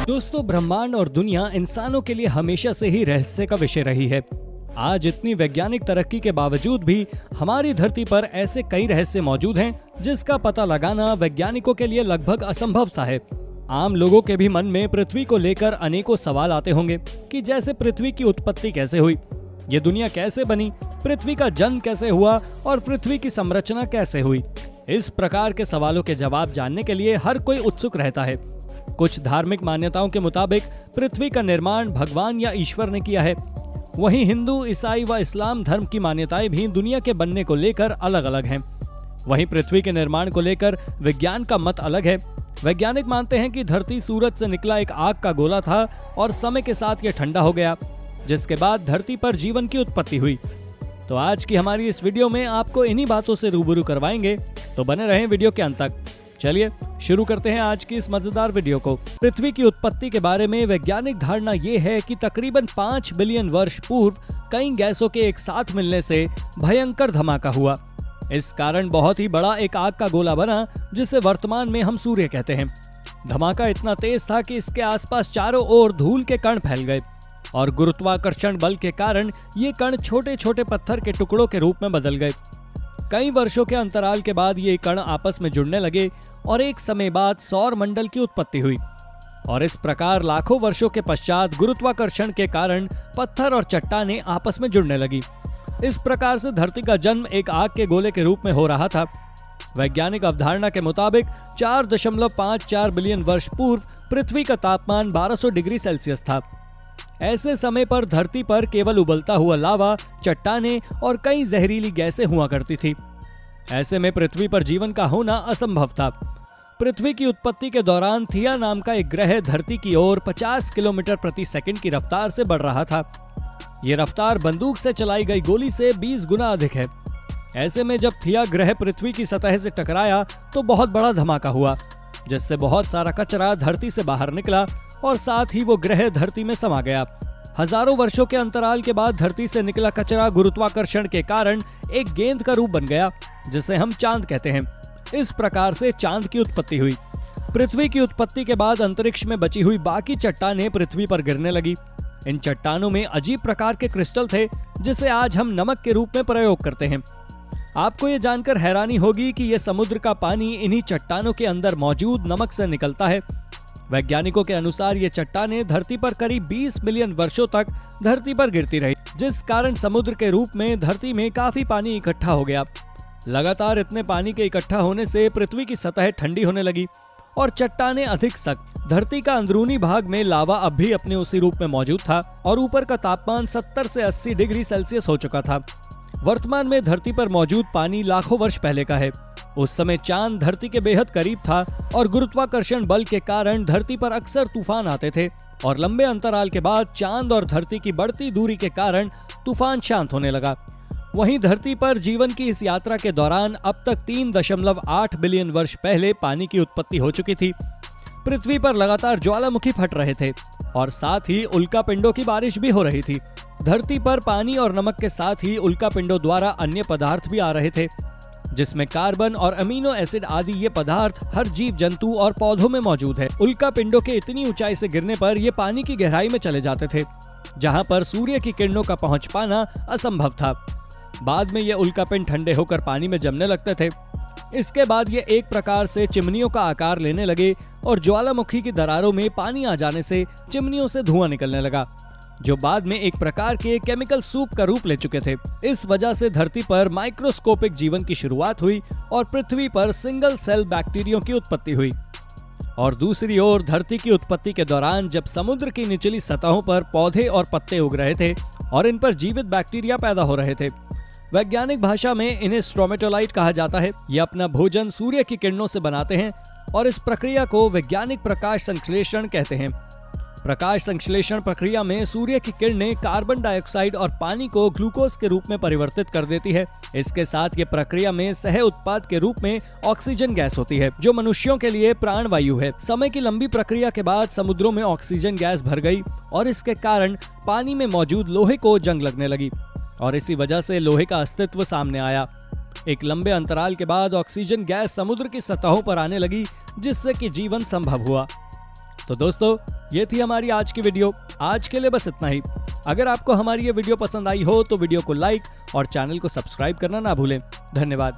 दोस्तों, ब्रह्मांड और दुनिया इंसानों के लिए हमेशा से ही रहस्य का विषय रही है। आज इतनी वैज्ञानिक तरक्की के बावजूद भी हमारी धरती पर ऐसे कई रहस्य मौजूद हैं जिसका पता लगाना वैज्ञानिकों के लिए लगभग असंभव सा है। आम लोगों के भी मन में पृथ्वी को लेकर अनेकों सवाल आते होंगे कि जैसे पृथ्वी की उत्पत्ति कैसे हुई, ये दुनिया कैसे बनी, पृथ्वी का जन्म कैसे हुआ और पृथ्वी की संरचना कैसे हुई। इस प्रकार के सवालों के जवाब जानने के लिए हर कोई उत्सुक रहता है। कुछ धार्मिक मान्यताओं के मुताबिक पृथ्वी का निर्माण भगवान या ईश्वर ने किया है। वहीं हिंदू, ईसाई व इस्लाम धर्म की मान्यताएं भी दुनिया के बनने को लेकर अलग अलग हैं। वहीं पृथ्वी के निर्माण को लेकर विज्ञान का मत अलग है। वैज्ञानिक मानते हैं कि धरती सूरज से निकला एक आग का गोला था और समय के साथ यह ठंडा हो गया, जिसके बाद धरती पर जीवन की उत्पत्ति हुई। तो आज की हमारी इस वीडियो में आपको इन्हीं बातों से रूबरू करवाएंगे, तो बने रहें वीडियो के अंत तक। चलिए शुरू करते हैं आज की इस मजेदार वीडियो को। पृथ्वी की उत्पत्ति के बारे में वैज्ञानिक धारणा ये है कि तकरीबन 5 बिलियन वर्ष पूर्व कई गैसों के एक साथ मिलने से भयंकर धमाका हुआ। इस कारण बहुत ही बड़ा एक आग का गोला बना, जिसे वर्तमान में हम सूर्य कहते हैं। धमाका इतना तेज था कि इसके आसपास चारों ओर धूल के कण फैल गए और गुरुत्वाकर्षण बल के कारण ये कण छोटे छोटे पत्थर के टुकड़ों के रूप में बदल गए। कई वर्षों के अंतराल के बाद ये कण आपस में जुड़ने लगे और एक समय बाद सौर मंडल की उत्पत्ति हुई। और इस प्रकार लाखों वर्षों के पश्चात गुरुत्वाकर्षण के कारण पत्थर और चट्टानें आपस में जुड़ने लगी। इस प्रकार से धरती का जन्म एक आग के गोले के रूप में हो रहा था। वैज्ञानिक अवधारणा के मुताबिक 4.54 बिलियन वर्ष पूर्व पृथ्वी का तापमान 1200 डिग्री सेल्सियस था। ऐसे समय पर धरती पर केवल उबलता हुआ लावा, चट्टानें और कई जहरीली गैसें हुआ करती थी। ऐसे में पृथ्वी पर जीवन का होना असंभव था। पृथ्वी की उत्पत्ति के दौरान थिया नाम का एक ग्रह धरती की ओर 50 किलोमीटर प्रति सेकंड की रफ्तार से बढ़ रहा था। ये रफ्तार बंदूक से चलाई गई गोली से 20 गुना अधिक है। ऐसे में जब थिया ग्रह पृथ्वी की सतह से टकराया तो बहुत बड़ा धमाका हुआ, जिससे बहुत सारा कचरा धरती से बाहर निकला और साथ ही वो ग्रह धरती में समा गया। हजारों वर्षों के अंतराल के बाद धरती से निकला कचरा गुरुत्वाकर्षण के कारण एक गेंद का रूप बन गया, जिसे हम चांद कहते हैं। इस प्रकार से चांद की उत्पत्ति हुई। पृथ्वी की उत्पत्ति के बाद अंतरिक्ष में बची हुई बाकी चट्टानें पृथ्वी पर गिरने लगी। इन चट्टानों में अजीब प्रकार के क्रिस्टल थे, जिसे आज हम नमक के रूप में प्रयोग करते हैं। आपको ये जानकर हैरानी होगी कि यह समुद्र का पानी इन्हीं चट्टानों के अंदर मौजूद नमक से निकलता है। वैज्ञानिकों के अनुसार ये चट्टानें धरती पर करीब 20 मिलियन वर्षों तक धरती पर गिरती रही, जिस कारण समुद्र के रूप में धरती में काफी पानी इकट्ठा हो गया। लगातार इतने पानी के इकट्ठा होने से पृथ्वी की सतह ठंडी होने लगी और चट्टानें अधिक सख्त। धरती का अंदरूनी भाग में लावा अब भी अपने उसी रूप में मौजूद था और ऊपर का तापमान 70 से 80 डिग्री सेल्सियस हो चुका था। वर्तमान में धरती पर मौजूद पानी लाखों वर्ष पहले का है। उस समय चांद धरती के बेहद करीब था और गुरुत्वाकर्षण बल के कारण धरती पर अक्सर तूफान आते थे और लंबे अंतराल के बाद चांद और धरती की बढ़ती दूरी के कारण तूफान शांत होने लगा। वहीं धरती पर जीवन की इस यात्रा के दौरान अब तक 3.8 बिलियन वर्ष पहले पानी की उत्पत्ति हो चुकी थी। पृथ्वी पर लगातार ज्वालामुखी फट रहे थे और साथ ही उल्कापिंडों की बारिश भी हो रही थी। धरती पर पानी और नमक के साथ ही उल्कापिंडों द्वारा अन्य पदार्थ भी आ रहे थे, जिसमें कार्बन और अमीनो एसिड आदि ये पदार्थ हर जीव जंतु और पौधों में मौजूद है। उल्कापिंडों के इतनी ऊंचाई से गिरने पर ये पानी की गहराई में चले जाते थे, जहां पर सूर्य की किरणों का पहुंच पाना असंभव था। बाद में ये उल्कापिंड ठंडे होकर पानी में जमने लगते थे। इसके बाद ये एक प्रकार से चिमनियों का आकार लेने लगे और ज्वालामुखी की दरारों में पानी आ जाने से चिमनियों से धुआं निकलने लगा, जो बाद में एक प्रकार के केमिकल सूप का रूप ले चुके थे। इस वजह से धरती पर माइक्रोस्कोपिक जीवन की शुरुआत हुई और पृथ्वी पर सिंगल सेल बैक्टीरिया की उत्पत्ति हुई। और दूसरी ओर धरती की उत्पत्ति के दौरान जब समुद्र की निचली सतहों पर पौधे और पत्ते उग रहे थे और इन पर जीवित बैक्टीरिया पैदा हो रहे थे। वैज्ञानिक भाषा में इन्हें स्ट्रोमेटोलाइट कहा जाता है। ये अपना भोजन सूर्य की किरणों से बनाते हैं और इस प्रक्रिया को वैज्ञानिक प्रकाश संश्लेषण कहते हैं। प्रकाश संश्लेषण प्रक्रिया में सूर्य की किरणें कार्बन डाइऑक्साइड और पानी को ग्लूकोज के रूप में परिवर्तित कर देती है। इसके साथ ये प्रक्रिया में सह उत्पाद के रूप में ऑक्सीजन गैस होती है, जो मनुष्यों के लिए प्राणवायु है। समय की लंबी प्रक्रिया के बाद समुद्रों में ऑक्सीजन गैस भर गई और इसके कारण पानी में मौजूद लोहे को जंग लगने लगी और इसी वजह से लोहे का अस्तित्व सामने आया। एक लंबे अंतराल के बाद ऑक्सीजन गैस समुद्र की सतहों पर आने लगी, जिससे कि जीवन संभव हुआ। तो दोस्तों, ये थी हमारी आज की वीडियो। आज के लिए बस इतना ही। अगर आपको हमारी ये वीडियो पसंद आई हो तो वीडियो को लाइक और चैनल को सब्सक्राइब करना ना भूलें। धन्यवाद।